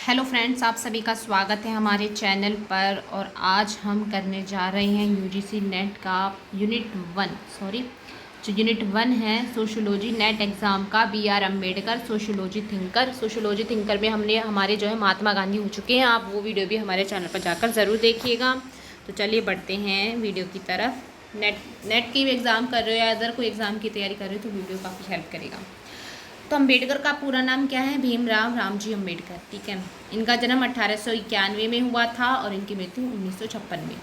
Hello friends, आप सभी का स्वागत है हमारे चैनल पर। और आज हम करने जा रहे हैं यूजीसी नेट का यूनिट वन है सोशोलॉजी नेट एग्ज़ाम का। BR अम्बेडकर सोशोलॉजी थिंकर में हमने हमारे जो है महात्मा गांधी हो चुके हैं। आप वो वीडियो भी हमारे चैनल पर जाकर ज़रूर देखिएगा। तो चलिए बढ़ते हैं वीडियो की तरफ। नेट की एग्ज़ाम कर रहे हो या अदर कोई एग्ज़ाम की तैयारी कर रहे हो तो वीडियो काफ़ी हेल्प करेगा। तो अम्बेडकर का पूरा नाम क्या है? भीमराव रामजी अम्बेडकर। ठीक है। इनका जन्म 1891 में हुआ था और इनकी मृत्यु 1956 में।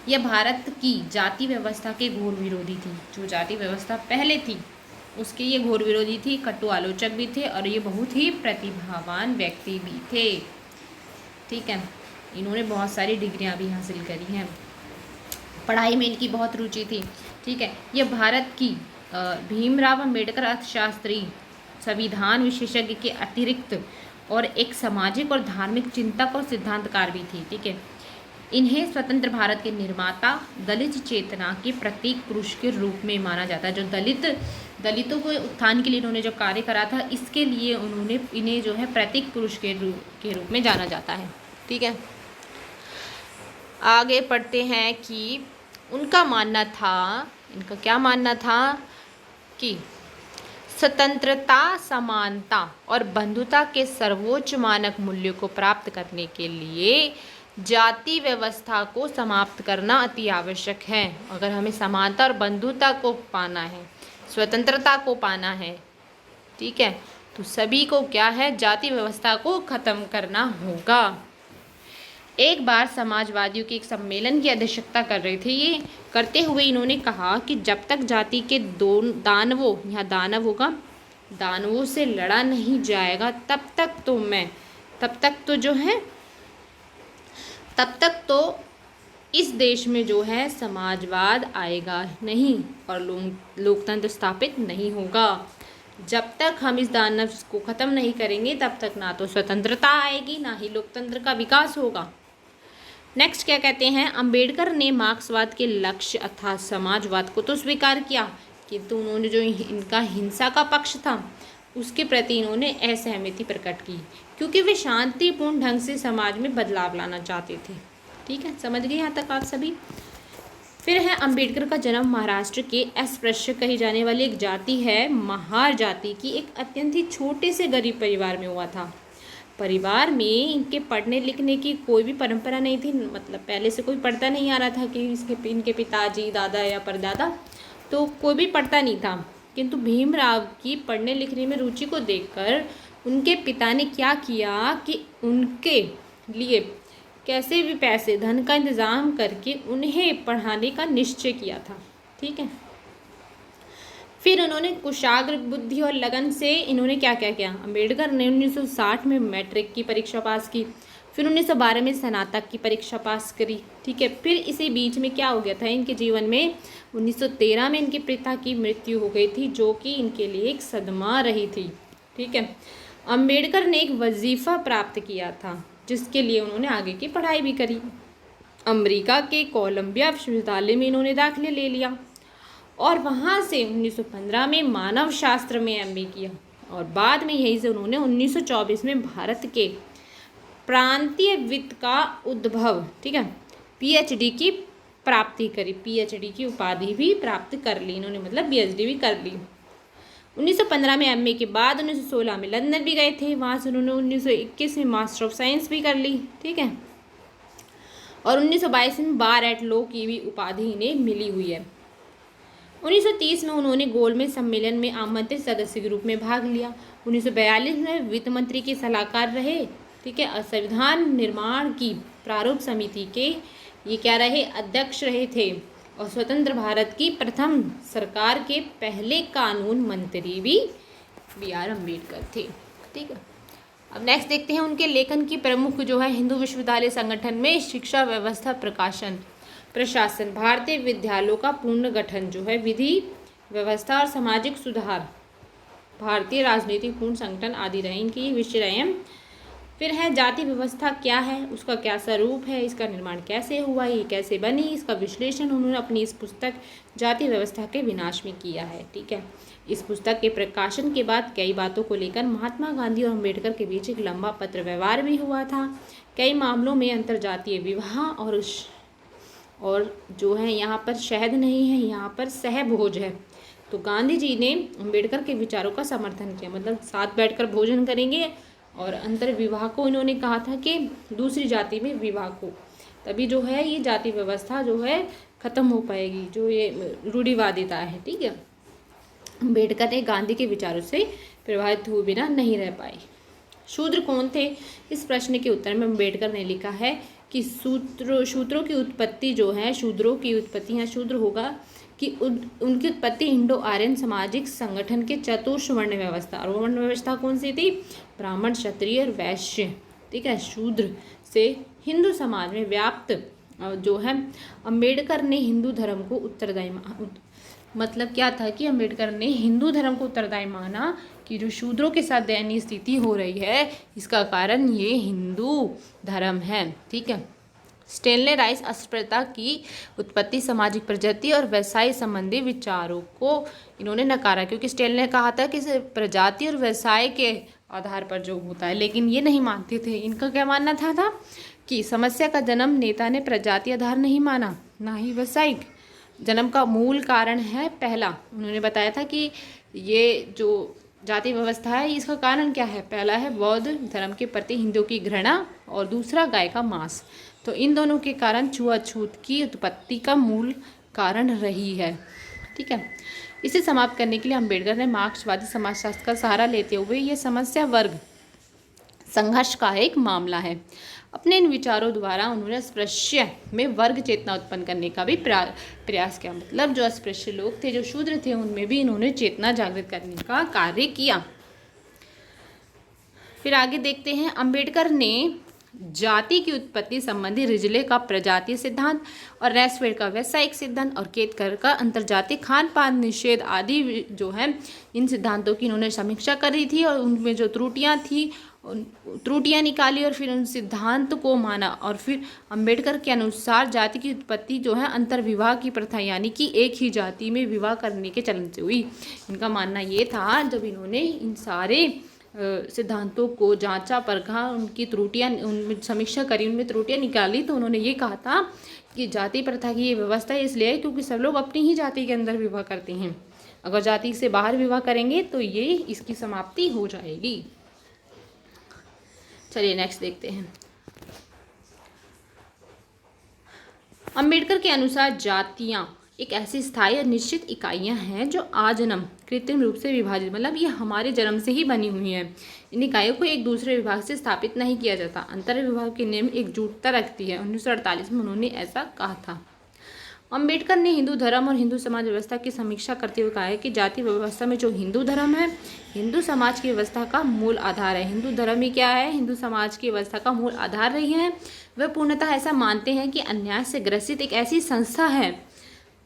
यह भारत की जाति व्यवस्था के घोर विरोधी थी। जो जाति व्यवस्था पहले थी उसके ये घोर विरोधी थी, कटु आलोचक भी थे और ये बहुत ही प्रतिभावान व्यक्ति भी थे। ठीक है। इन्होंने बहुत सारी डिग्रियां भी हासिल करी हैं। पढ़ाई में इनकी बहुत रुचि थी। ठीक है। ये भारत की भीमराव अम्बेडकर अर्थशास्त्री, संविधान विशेषज्ञ के अतिरिक्त और एक सामाजिक और धार्मिक चिंतक और सिद्धांतकार भी थे। ठीक है। इन्हें स्वतंत्र भारत के निर्माता, दलित चेतना के प्रतीक पुरुष के रूप में माना जाता है। जो दलितों के उत्थान के लिए इन्होंने जो कार्य करा था, इसके लिए इन्हें जो है प्रतीक पुरुष के रूप में जाना जाता है। ठीक है। आगे पढ़ते हैं कि इनका क्या मानना था कि स्वतंत्रता, समानता और बंधुता के सर्वोच्च मानक मूल्यों को प्राप्त करने के लिए जाति व्यवस्था को समाप्त करना अति आवश्यक है। अगर हमें समानता और बंधुता को पाना है, स्वतंत्रता को पाना है, ठीक है, तो सभी को क्या है, जाति व्यवस्था को ख़त्म करना होगा। एक बार समाजवादियों के एक सम्मेलन की अध्यक्षता कर रहे थे। ये करते हुए इन्होंने कहा कि जब तक जाति के दानवों, यहाँ दानव होगा, दानवों से लड़ा नहीं जाएगा तब तक तो इस देश में जो है समाजवाद आएगा नहीं और लोकतंत्र स्थापित नहीं होगा। जब तक हम इस दानव को ख़त्म नहीं करेंगे तब तक ना तो स्वतंत्रता आएगी ना ही लोकतंत्र का विकास होगा। नेक्स्ट क्या कहते हैं, अंबेडकर ने मार्क्सवाद के लक्ष्य अर्थात समाजवाद को तो स्वीकार किया, किंतु उन्होंने जो इनका हिंसा का पक्ष था उसके प्रति इन्होंने असहमति प्रकट की, क्योंकि वे शांतिपूर्ण ढंग से समाज में बदलाव लाना चाहते थे। ठीक है, समझ गए यहाँ तक आप सभी। फिर है अंबेडकर का जन्म महाराष्ट्र के अस्पृश्य कही जाने वाली एक जाति है, महार जाति की एक अत्यंत ही छोटे से गरीब परिवार में हुआ था। परिवार में इनके पढ़ने लिखने की कोई भी परंपरा नहीं थी, मतलब पहले से कोई पढ़ता नहीं आ रहा था कि इनके पिताजी, दादा या परदादा, तो कोई भी पढ़ता नहीं था। किंतु भीमराव की पढ़ने लिखने में रुचि को देखकर उनके पिता ने क्या किया कि उनके लिए कैसे भी पैसे, धन का इंतज़ाम करके उन्हें पढ़ाने का निश्चय किया था। ठीक है। फिर उन्होंने कुशाग्र बुद्धि और लगन से इन्होंने क्या क्या किया। अम्बेडकर ने 1960 में मैट्रिक की परीक्षा पास की, फिर 1912 में स्नातक की परीक्षा पास करी। ठीक है। फिर इसी बीच में क्या हो गया था इनके जीवन में, 1913 में इनके पिता की मृत्यु हो गई थी, जो कि इनके लिए एक सदमा रही थी। ठीक है। अम्बेडकर ने एक वजीफ़ा प्राप्त किया था जिसके लिए उन्होंने आगे की पढ़ाई भी करी। अमेरिका के कोलंबिया विश्वविद्यालय में इन्होंने दाखिला ले लिया और वहाँ से 1915 में मानव शास्त्र में MA किया और बाद में यहीं से उन्होंने 1924 में भारत के प्रांतीय वित्त का उद्भव, ठीक है, PhD की प्राप्ति करी। PhD की उपाधि भी प्राप्त कर ली इन्होंने, मतलब PhD भी कर ली। 1915 में MA के बाद 1916 में लंदन भी गए थे, वहाँ से उन्होंने 1921 में मास्टर ऑफ साइंस भी कर ली। ठीक है। और 1922 में बार एट लॉ की भी उपाधि इन्हें मिली हुई है। 1930 में उन्होंने गोलमेज सम्मेलन में आमंत्रित सदस्य के रूप में भाग लिया। 1942 में वित्त मंत्री के सलाहकार रहे। ठीक है। और संविधान निर्माण की प्रारूप समिति के ये क्या रहे, अध्यक्ष रहे थे और स्वतंत्र भारत की प्रथम सरकार के पहले कानून मंत्री भी BR अम्बेडकर थे। ठीक है। अब नेक्स्ट देखते हैं उनके लेखन की प्रमुख जो है, हिंदू विश्वविद्यालय संगठन में शिक्षा व्यवस्था, प्रशासन, भारतीय विद्यालयों का पुनर्गठन जो है, विधि व्यवस्था और सामाजिक सुधार, भारतीय राजनीतिक पूर्ण संगठन आदि रहे इनकी विषय रहे। फिर है जाति व्यवस्था क्या है, उसका क्या स्वरूप है, इसका निर्माण कैसे हुआ, ये कैसे बनी, इसका विश्लेषण उन्होंने अपनी इस पुस्तक जाति व्यवस्था के विनाश में किया है। ठीक है। इस पुस्तक के प्रकाशन के बाद कई बातों को लेकर महात्मा गांधी और अम्बेडकर के बीच एक लंबा पत्र व्यवहार भी हुआ था। कई मामलों में अंतर्जातीय विवाह और जो है यहाँ पर शहद नहीं है, यहाँ पर सहभोज है। तो गांधी जी ने अम्बेडकर के विचारों का समर्थन किया, मतलब साथ बैठकर भोजन करेंगे, और अंतर विवाह को इन्होंने कहा था कि दूसरी जाति में विवाह को, तभी जो है ये जाति व्यवस्था जो है ख़त्म हो पाएगी, जो ये रूढ़िवादिता है। ठीक है, अम्बेडकर ने गांधी के विचारों से प्रभावित हुए बिना नहीं रह पाए। शूद्र कौन थे? इस प्रश्न के उत्तर में अम्बेडकर ने लिखा है कि शूद्रों की उत्पत्ति जो है, शूद्रों की उत्पत्ति या शूद्र होगा कि उनकी उत्पत्ति इंडो आर्यन सामाजिक संगठन के चतुर्थ वर्ण व्यवस्था, और वर्ण व्यवस्था कौन सी थी? ब्राह्मण, क्षत्रिय और वैश्य। ठीक है, शूद्र से हिंदू समाज में व्याप्त जो है अम्बेडकर ने हिंदू धर्म को उत्तरदायी मतलब क्या था कि अम्बेडकर ने हिंदू धर्म को उत्तरदायी माना कि जो शूद्रों के साथ दयनीय स्थिति हो रही है इसका कारण ये हिंदू धर्म है। ठीक है, स्टेनले राइस अस्पृश्यता की उत्पत्ति, सामाजिक प्रजाति और व्यवसाय संबंधी विचारों को इन्होंने नकारा, क्योंकि स्टेनले ने कहा था कि प्रजाति और व्यवसाय के आधार पर जो होता है, लेकिन ये नहीं मानते थे। इनका क्या मानना था कि समस्या का जन्म नेता ने प्रजाति आधार नहीं माना, ना ही व्यवसायिक जन्म का मूल कारण है। पहला उन्होंने बताया था कि ये जो जाति व्यवस्था है इसका कारण क्या है? पहला है बौद्ध धर्म के प्रति हिंदुओं की घृणा, और दूसरा गाय का मांस। तो इन दोनों के कारण छुआछूत की उत्पत्ति का मूल कारण रही है। ठीक है, इसे समाप्त करने के लिए अम्बेडकर ने मार्क्सवादी समाजशास्त्र का सहारा लेते हुए यह समस्या वर्ग संघर्ष का एक मामला है। अपने इन विचारों द्वारा उन्होंने अस्पृश्य में वर्ग चेतना उत्पन्न करने का भी प्रयास किया, मतलब जो अस्पृश्य लोग थे, जो शूद्र थे, उनमें भी इन्होंने चेतना जागृत करने का कार्य किया। फिर आगे देखते हैं, अम्बेडकर ने जाति की उत्पत्ति संबंधी रिजले का प्रजातीय सिद्धांत और रेस्फेल्ड का व्यावसायिक सिद्धांत और केतकर का अंतर्जातीय खान पान निषेध आदि जो है इन सिद्धांतों की इन्होंने समीक्षा करी थी, और उनमें जो त्रुटियां निकाली और फिर उन सिद्धांत को माना। और फिर अम्बेडकर के अनुसार जाति की उत्पत्ति जो है अंतर्विवाह की प्रथा, यानी कि एक ही जाति में विवाह करने के चलन से हुई। इनका मानना ये था, जब इन्होंने इन सारे सिद्धांतों को जांचा परखा, उनकी त्रुटियां, उनमें समीक्षा करी, उनमें त्रुटियां निकाली, तो उन्होंने ये कहा था कि जाति प्रथा की ये व्यवस्था इसलिए क्योंकि सब लोग अपनी ही जाति के अंदर विवाह करते हैं। अगर जाति से बाहर विवाह करेंगे तो ये इसकी समाप्ति हो जाएगी। चलिए नेक्स्ट देखते हैं। अम्बेडकर के अनुसार जातियां एक ऐसी स्थायी और निश्चित इकाइयां हैं जो आजन्म कृत्रिम रूप से विभाजित, मतलब ये हमारे जन्म से ही बनी हुई हैं। इन इकाइयों को एक दूसरे विभाग से स्थापित नहीं किया जाता। अंतर विभाग के नियम एकजुटता रखती है। 1948 में उन्होंने ऐसा कहा था। अम्बेडकर ने हिंदू धर्म और हिंदू समाज व्यवस्था की समीक्षा करते हुए कहा है कि जाति व्यवस्था में जो हिंदू धर्म है हिंदू समाज की व्यवस्था का मूल आधार है। हिंदू धर्म ही क्या है? हिंदू समाज की व्यवस्था का मूल आधार रही है। वह पूर्णतः ऐसा मानते हैं कि अन्याय से ग्रसित एक ऐसी संस्था है।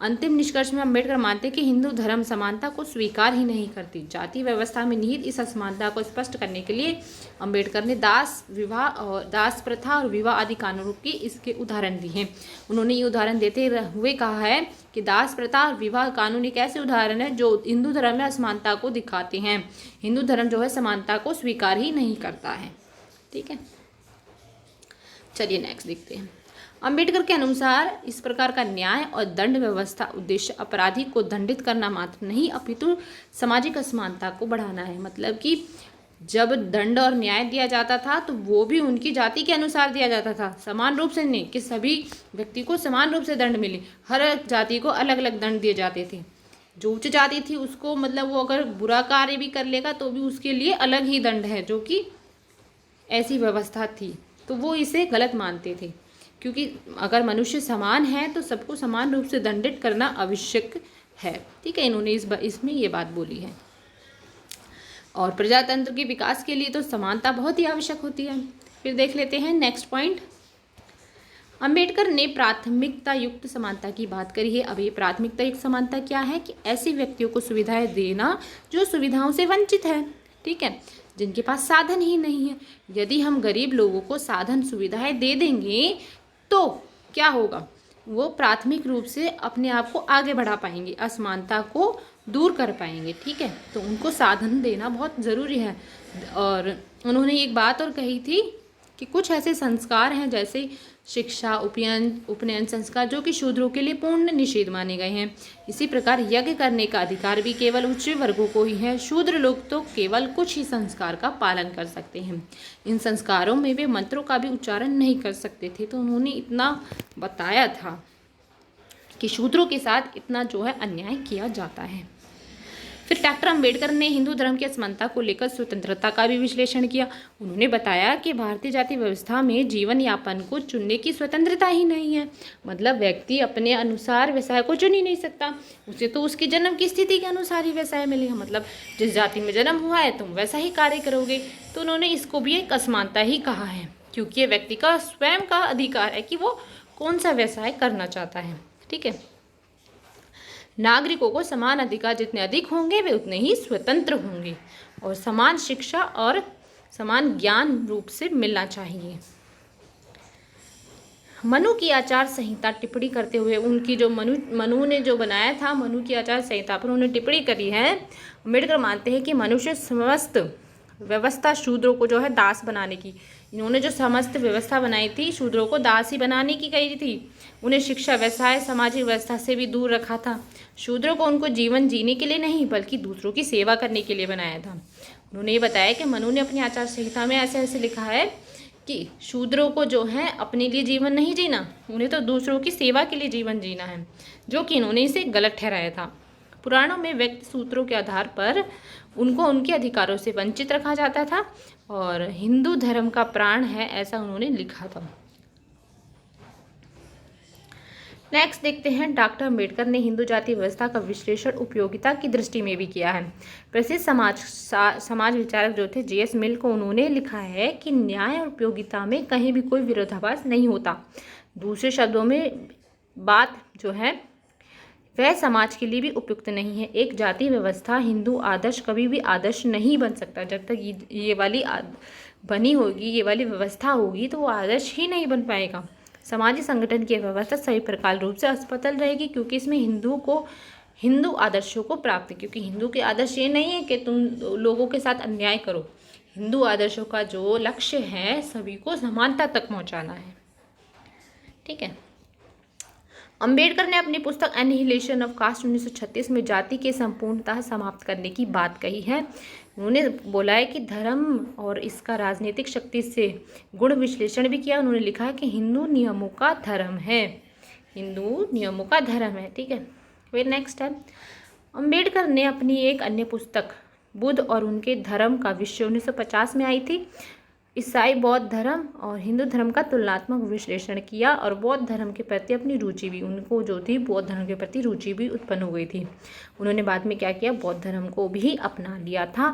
अंतिम निष्कर्ष में अम्बेडकर मानते कि हिंदू धर्म समानता को स्वीकार ही नहीं करती। जाति व्यवस्था में निहित इस असमानता को स्पष्ट करने के लिए अम्बेडकर ने दास विवाह और दास प्रथा और विवाह आदि कानूनों के इसके उदाहरण दिए हैं। उन्होंने ये उदाहरण देते हुए कहा है कि दास प्रथा और विवाह कानून एक ऐसे उदाहरण है जो हिंदू धर्म में असमानता को दिखाते हैं। हिंदू धर्म जो है समानता को स्वीकार ही नहीं करता है। ठीक है, चलिए नेक्स्ट देखते हैं। अम्बेडकर के अनुसार इस प्रकार का न्याय और दंड व्यवस्था उद्देश्य अपराधी को दंडित करना मात्र नहीं अपितु सामाजिक असमानता को बढ़ाना है। मतलब कि जब दंड और न्याय दिया जाता था तो वो भी उनकी जाति के अनुसार दिया जाता था, समान रूप से नहीं कि सभी व्यक्ति को समान रूप से दंड मिले। हर जाति को अलग अलग दंड दिए जाते थे। जो उच्च जाति थी उसको मतलब वो अगर बुरा कार्य भी कर लेगा तो भी उसके लिए अलग ही दंड है, जो कि ऐसी व्यवस्था थी। तो वो इसे गलत मानते थे, क्योंकि अगर मनुष्य समान है तो सबको समान रूप से दंडित करना आवश्यक है। ठीक है, इन्होंने इसमें ये बात बोली है। और प्रजातंत्र के विकास के लिए तो समानता बहुत ही आवश्यक होती है। फिर देख लेते हैं नेक्स्ट पॉइंट। अम्बेडकर ने प्राथमिकता युक्त समानता की बात करी है। अब ये प्राथमिकता युक्त समानता क्या है? कि ऐसे व्यक्तियों को सुविधाएं देना जो सुविधाओं से वंचित है। ठीक है, जिनके पास साधन ही नहीं है। यदि हम गरीब लोगों को साधन सुविधाएं दे देंगे तो क्या होगा? वो प्राथमिक रूप से अपने आप को आगे बढ़ा पाएंगे, असमानता को दूर कर पाएंगे। ठीक है, तो उनको साधन देना बहुत ज़रूरी है। और उन्होंने एक बात और कही थी कि कुछ ऐसे संस्कार हैं जैसे शिक्षा, उपनयन संस्कार जो कि शूद्रों के लिए पूर्ण निषेध माने गए हैं। इसी प्रकार यज्ञ करने का अधिकार भी केवल उच्च वर्गों को ही है। शूद्र लोग तो केवल कुछ ही संस्कार का पालन कर सकते हैं। इन संस्कारों में वे मंत्रों का भी उच्चारण नहीं कर सकते थे। तो उन्होंने इतना बताया था कि शूद्रों के साथ इतना जो है अन्याय किया जाता है। फिर डॉक्टर अंबेडकर ने हिंदू धर्म की असमानता को लेकर स्वतंत्रता का भी विश्लेषण किया। उन्होंने बताया कि भारतीय जाति व्यवस्था में जीवन यापन को चुनने की स्वतंत्रता ही नहीं है। मतलब व्यक्ति अपने अनुसार व्यवसाय को चुन ही नहीं सकता, उसे तो उसकी जन्म की स्थिति के अनुसार ही व्यवसाय मिलेगा। मतलब जिस जाति में जन्म हुआ है तुम वैसा ही कार्य करोगे। तो उन्होंने इसको भी एक असमानता ही कहा है, क्योंकि ये व्यक्ति का स्वयं का अधिकार है कि वो कौन सा व्यवसाय करना चाहता है। ठीक है, नागरिकों को समान अधिकार जितने अधिक होंगे वे उतने ही स्वतंत्र होंगे, और समान शिक्षा और समान ज्ञान रूप से मिलना चाहिए। मनु की आचार संहिता टिप्पणी करते हुए उनकी जो मनु ने जो बनाया था, मनु की आचार संहिता पर उन्होंने टिप्पणी करी है। अम्बेडकर मानते हैं कि मनुष्य समस्त व्यवस्था शूद्रों को जो है दास बनाने की, इन्होंने जो समस्त व्यवस्था बनाई थी शूद्रों को दास ही बनाने की कही थी। उन्हें शिक्षा, व्यवसाय, सामाजिक व्यवस्था से भी दूर रखा था। शूद्रों को उनको जीवन जीने के लिए नहीं बल्कि दूसरों की सेवा करने के लिए बनाया था। उन्होंने ये बताया कि मनु ने अपनी आचार संहिता में ऐसे ऐसे लिखा है कि शूद्रों को जो है अपने लिए जीवन नहीं जीना, उन्हें तो दूसरों की सेवा के लिए जीवन जीना है, जो कि इन्होंने इसे गलत ठहराया था। पुराणों में व्यक्ति सूत्रों के आधार पर उनको उनके अधिकारों से वंचित रखा जाता था और हिंदू धर्म का प्राण है, ऐसा उन्होंने लिखा था। नेक्स्ट देखते हैं, डॉक्टर अंबेडकर ने हिंदू जाति व्यवस्था का विश्लेषण उपयोगिता की दृष्टि में भी किया है। प्रसिद्ध समाज विचारक जो थे J.S. मिल को, उन्होंने लिखा है कि न्याय और उपयोगिता में कहीं भी कोई विरोधाभास नहीं होता। दूसरे शब्दों में बात जो है वह समाज के लिए भी उपयुक्त नहीं है। एक जाति व्यवस्था हिंदू आदर्श कभी भी आदर्श नहीं बन सकता। जब तक ये वाली बनी होगी, ये वाली व्यवस्था होगी, तो वो आदर्श ही नहीं बन पाएगा। समाजी संगठन की व्यवस्था सही प्रकार रूप से असफल रहेगी, क्योंकि इसमें हिंदू आदर्शों को प्राप्त, क्योंकि हिंदू के आदर्श ये नहीं है कि तुम लोगों के साथ अन्याय करो। हिंदू आदर्शों का जो लक्ष्य है सभी को समानता तक पहुंचाना है। ठीक है, अंबेडकर ने अपनी पुस्तक एनिहिलेशन ऑफ कास्ट 1936 में जाति के संपूर्णतः समाप्त करने की बात कही है। उन्होंने बोला है कि धर्म और इसका राजनीतिक शक्ति से गुण विश्लेषण भी किया। उन्होंने लिखा है कि हिंदू नियमों का धर्म है, हिंदू नियमों का धर्म है। ठीक है, फिर नेक्स्ट है, अंबेडकर ने अपनी एक अन्य पुस्तक बुद्ध और उनके धर्म का विषय 1950 में आई थी। ईसाई बौद्ध धर्म और हिंदू धर्म का तुलनात्मक विश्लेषण किया और बौद्ध धर्म के प्रति अपनी रुचि भी, उनको जो थी बौद्ध धर्म के प्रति रुचि भी उत्पन्न हो गई थी। उन्होंने बाद में क्या किया, बौद्ध धर्म को भी अपना लिया था,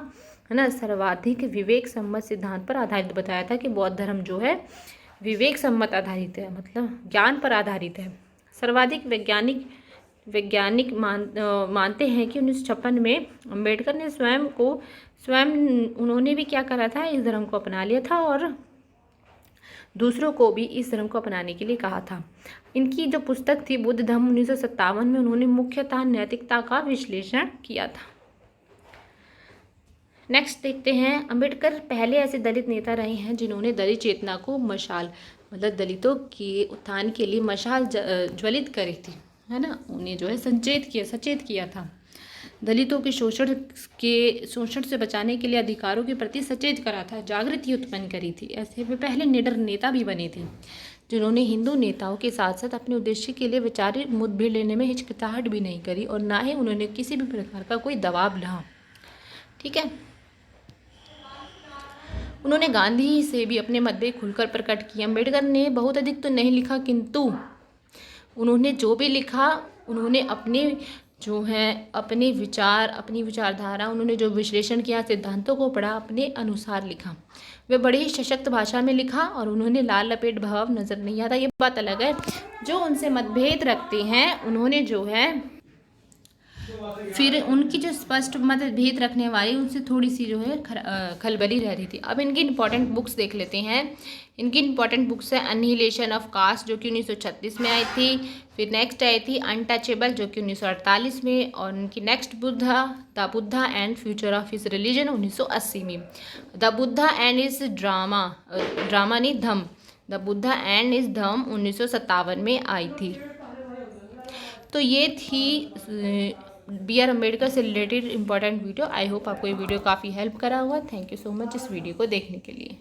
है ना। सर्वाधिक विवेक सम्मत सिद्धांत पर आधारित बताया था कि बौद्ध धर्म जो है विवेक सम्मत आधारित है, मतलब ज्ञान पर आधारित है। सर्वाधिक वैज्ञानिक मानते हैं कि 1956 में अंबेडकर ने स्वयं उन्होंने भी क्या करा था, इस धर्म को अपना लिया था और दूसरों को भी इस धर्म को अपनाने के लिए कहा था। इनकी जो पुस्तक थी बुद्ध धर्म 1957 में, उन्होंने मुख्यतः नैतिकता का विश्लेषण किया था। नेक्स्ट देखते हैं, अंबेडकर पहले ऐसे दलित नेता रहे हैं जिन्होंने दलित चेतना को मशाल, मतलब दलितों के उत्थान के लिए मशाल ज्वलित करी थी, है ना। उन्हें जो है सचेत किया था। दलितों के शोषण से बचाने के लिए अधिकारों के प्रति सचेत करा था, जागृति उत्पन्न करी थी। ऐसे वे पहले निडर नेता भी बने थे जिन्होंने हिंदू नेताओं के साथ साथ अपने उद्देश्य के लिए वैचारिक मुठभेड़ लेने में हिचकिचाहट भी नहीं करी और ना ही उन्होंने किसी भी प्रकार का कोई दबाव लहा। ठीक है, उन्होंने गांधी से भी अपने मतभेद खुलकर प्रकट किए। अम्बेडकर ने बहुत अधिक तो नहीं लिखा, किंतु उन्होंने जो भी लिखा उन्होंने अपने विचार, अपनी विचारधारा, उन्होंने जो विश्लेषण किया, सिद्धांतों को पढ़ा, अपने अनुसार लिखा। वे बड़ी ही सशक्त भाषा में लिखा और उन्होंने लाल लपेट भाव नज़र नहीं आता। ये बात अलग है, जो उनसे मतभेद रखते हैं उन्होंने जो है फिर उनकी जो स्पष्ट मतभेद रखने वाली उनसे थोड़ी सी जो है खलबली रह रही थी। अब इनकी इंपॉर्टेंट बुक्स देख लेते हैं। इनकी इंपॉर्टेंट बुक्स है अनहिलेशन ऑफ कास्ट जो कि 1936 में आई थी। फिर नेक्स्ट आई थी अनटचेबल जो कि 1948 में। और उनकी next the Buddha and future of his religion 1980 में। The Buddha and is drama नहीं धम, द बुद्धा एंड इज धम 1957 में आई थी। तो ये थी बी.आर. अम्बेडकर से related important video. I hope आपको ये वीडियो काफ़ी हेल्प करा हुआ। थैंक यू सो मच इस वीडियो को देखने के लिए।